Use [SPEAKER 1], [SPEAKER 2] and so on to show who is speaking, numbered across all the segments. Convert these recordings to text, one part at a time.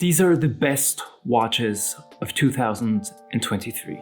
[SPEAKER 1] These are the best watches of 2023.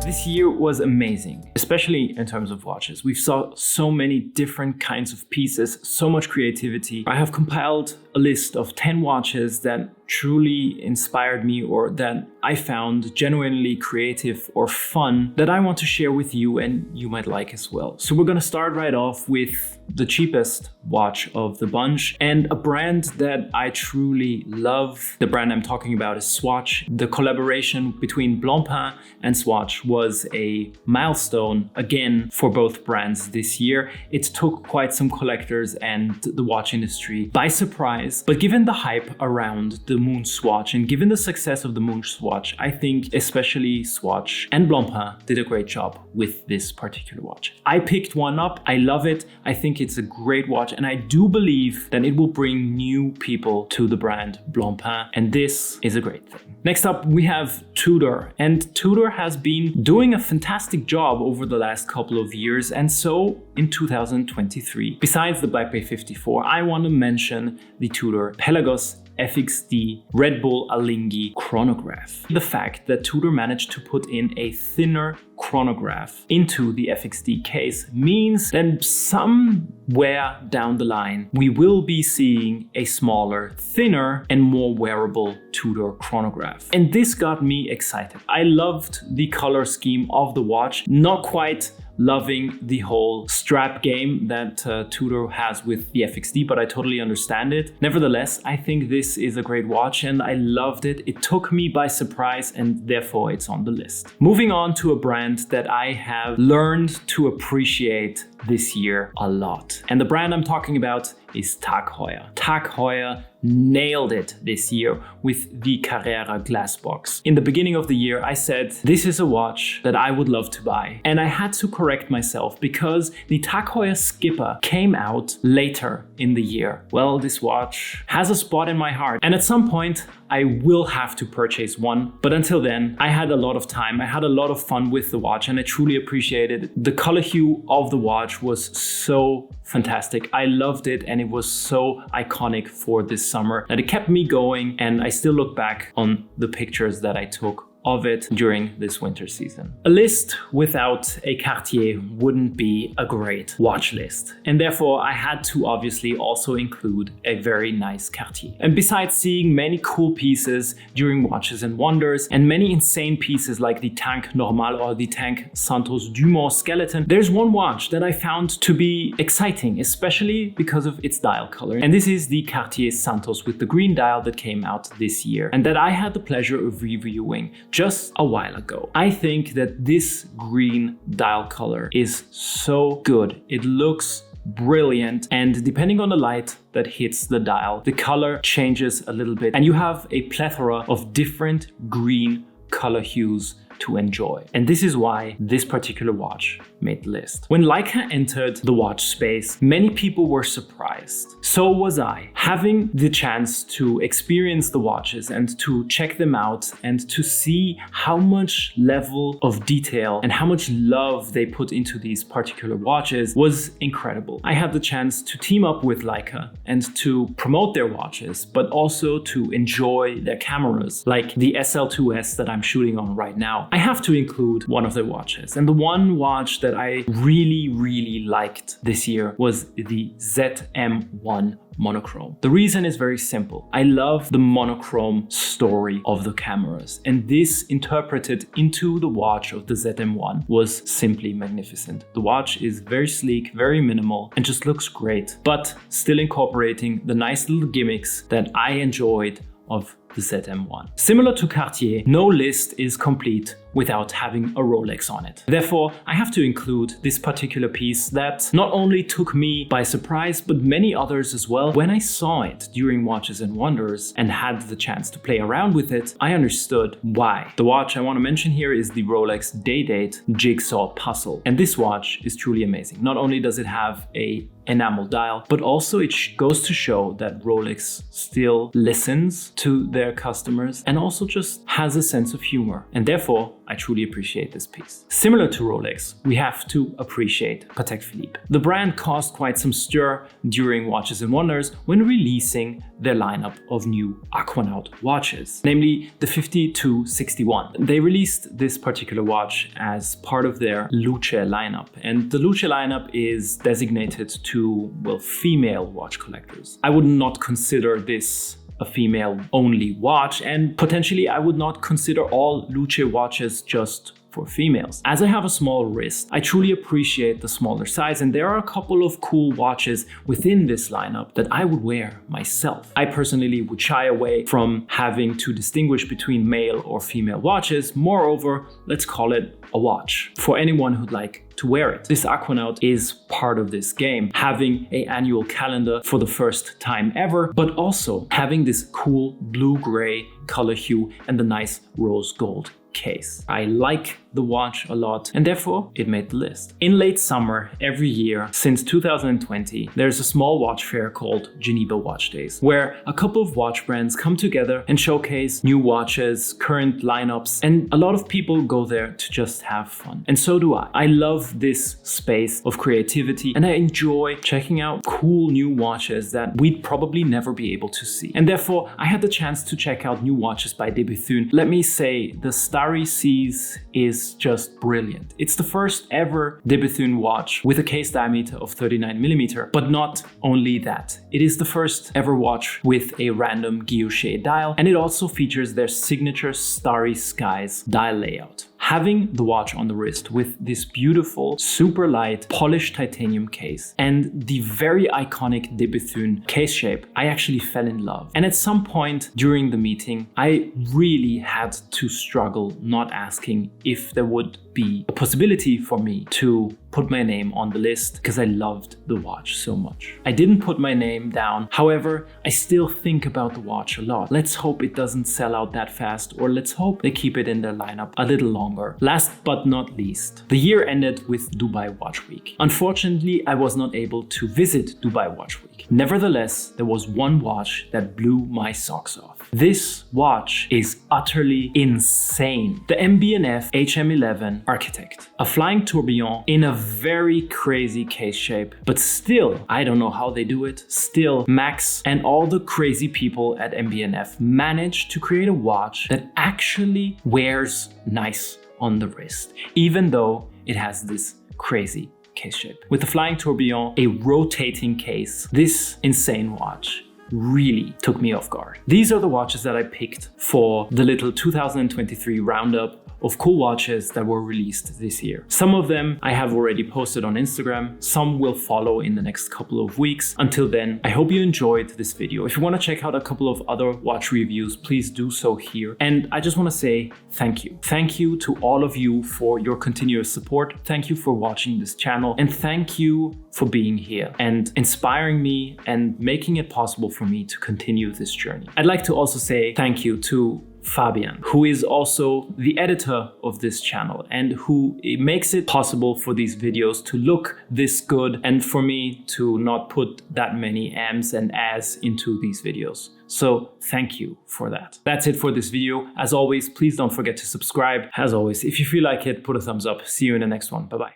[SPEAKER 1] This year was amazing, especially in terms of watches. We saw so many different kinds of pieces, so much creativity. I have compiled a list of 10 watches that truly inspired me or that I found genuinely creative or fun that I want to share with you and you might like as well. So we're gonna start right off with the cheapest watch of the bunch and a brand that I truly love. The brand I'm talking about is Swatch. The collaboration between BLOMA and Swatch was a milestone again for both brands this year. It took quite some collectors and the watch industry by surprise, but given the hype around the Moon Swatch and given the success of the Moon Swatch, I think especially Swatch and BLOMA did a great job with this particular watch. I picked one up, I love it, I think it's a great watch and I do believe that it will bring new people to the brand BLOMA and this is a great thing. Next up we have Tudor, and Tudor has been doing a fantastic job over the last couple of years and so in 2023. Besides the Black Bay 54, I want to mention the Tudor Pelagos FXD Red Bull Alinghi chronograph. The fact that Tudor managed to put in a thinner chronograph into the FXD case means that somewhere down the line we will be seeing a smaller, thinner and more wearable Tudor chronograph. And this got me excited. I loved the color scheme of the watch, not quite loving the whole strap game that Tudor has with the FXD, but I totally understand it. Nevertheless, I think this is a great watch and I loved it. It took me by surprise and therefore it's on the list. Moving on to a brand that I have learned to appreciate this year a lot. And the brand I'm talking about is Tag Heuer. Tag Heuer nailed it this year with the Carrera glass box. In the beginning of the year, I said, this is a watch that I would love to buy. And I had to correct myself because the Tag Heuer Skipper came out later in the year. Well, this watch has a spot in my heart. And at some point, I will have to purchase one. But until then, I had a lot of time. I had a lot of fun with the watch and I truly appreciated it. The color hue of the watch was so fantastic. I loved it and it was so iconic for this summer that it kept me going and I still look back on the pictures that I took of it during this winter season. A list without a Cartier wouldn't be a great watch list. And therefore I had to obviously also include a very nice Cartier. And besides seeing many cool pieces during Watches and Wonders and many insane pieces like the Tank Normal or the Tank Santos Dumont skeleton, there's one watch that I found to be exciting, especially because of its dial color. And this is the Cartier Santos with the green dial that came out this year and that I had the pleasure of reviewing just a while ago. I think that this green dial color is so good. It looks brilliant and depending on the light that hits the dial, the color changes a little bit and you have a plethora of different green color hues to enjoy. And this is why this particular watch made the list. When Leica entered the watch space, many people were surprised. So was I. Having the chance to experience the watches and to check them out and to see how much level of detail and how much love they put into these particular watches was incredible. I had the chance to team up with Leica and to promote their watches, but also to enjoy their cameras, like the SL2S that I'm shooting on right now. I have to include one of their watches. And the one watch that I really liked this year was the ZM1 monochrome. The reason is very simple. I love the monochrome story of the cameras, and this interpreted into the watch of the ZM1 was simply magnificent. The watch is very sleek, very minimal, and just looks great, but still incorporating the nice little gimmicks that I enjoyed of the ZM1. Similar to Cartier, no list is complete without having a Rolex on it. Therefore, I have to include this particular piece that not only took me by surprise, but many others as well. When I saw it during Watches and Wonders and had the chance to play around with it, I understood why. The watch I want to mention here is the Rolex Day-Date Jigsaw Puzzle. And this watch is truly amazing. Not only does it have a enamel dial, but also it goes to show that Rolex still listens to their their customers and also just has a sense of humor. And therefore, I truly appreciate this piece. Similar to Rolex, we have to appreciate Patek Philippe. The brand caused quite some stir during Watches and Wonders when releasing their lineup of new Aquanaut watches, namely the 5261. They released this particular watch as part of their Luce lineup, and the Luce lineup is designated to, well, female watch collectors. I would not consider this a female-only watch, and potentially I would not consider all Luce watches just for females. As I have a small wrist, I truly appreciate the smaller size, and there are a couple of cool watches within this lineup that I would wear myself. I personally would shy away from having to distinguish between male or female watches. Moreover, let's call it a watch for anyone who'd like to wear it. This Aquanaut is part of this game, having an annual calendar for the first time ever, but also having this cool blue-gray color hue and the nice rose gold case. I like the watch a lot, and therefore it made the list. In late summer every year since 2020, there's a small watch fair called Geneva Watch Days, where a couple of watch brands come together and showcase new watches, current lineups, and a lot of people go there to just have fun. And so do I. I love this space of creativity, and I enjoy checking out cool new watches that we'd probably never be able to see. And therefore, I had the chance to check out new watches by De Bethune. Let me say, the Starry Seas is just brilliant. It's the first ever De Bethune watch with a case diameter of 39mm, but not only that. It is the first ever watch with a random guilloche dial, and it also features their signature Starry Skies dial layout. Having the watch on the wrist with this beautiful, super light, polished titanium case and the very iconic De Bethune case shape, I actually fell in love. And at some point during the meeting, I really had to struggle not asking if there would be a possibility for me to put my name on the list because I loved the watch so much. I didn't put my name down. However, I still think about the watch a lot. Let's hope it doesn't sell out that fast, or let's hope they keep it in their lineup a little longer. Last but not least, the year ended with Dubai Watch Week. Unfortunately, I was not able to visit Dubai Watch Week. Nevertheless, there was one watch that blew my socks off. This watch is utterly insane. The mb&f HM11 Architect. A flying tourbillon in a very crazy case shape, but still, I don't know how they do it. Still, Max and all the crazy people at mb&f managed to create a watch that actually wears nice on the wrist, even though it has this crazy case shape. With the flying tourbillon, a rotating case, this insane watch really took me off guard. These are the watches that I picked for the little 2023 roundup of cool watches that were released this year. Some of them I have already posted on Instagram, some will follow in the next couple of weeks. Until then, I hope you enjoyed this video. If you want to check out a couple of other watch reviews, please do so here. And I just want to say thank you. Thank you to all of you for your continuous support. Thank you for watching this channel, and thank you for being here and inspiring me and making it possible for me to continue this journey. I'd like to also say thank you to Fabian, who is also the editor of this channel and who makes it possible for these videos to look this good and for me to not put that many ams and as into these videos. So thank you for that. That's it for this video. As always, please don't forget to subscribe. As always, if you feel like it, put a thumbs up. See you in the next one. Bye-bye.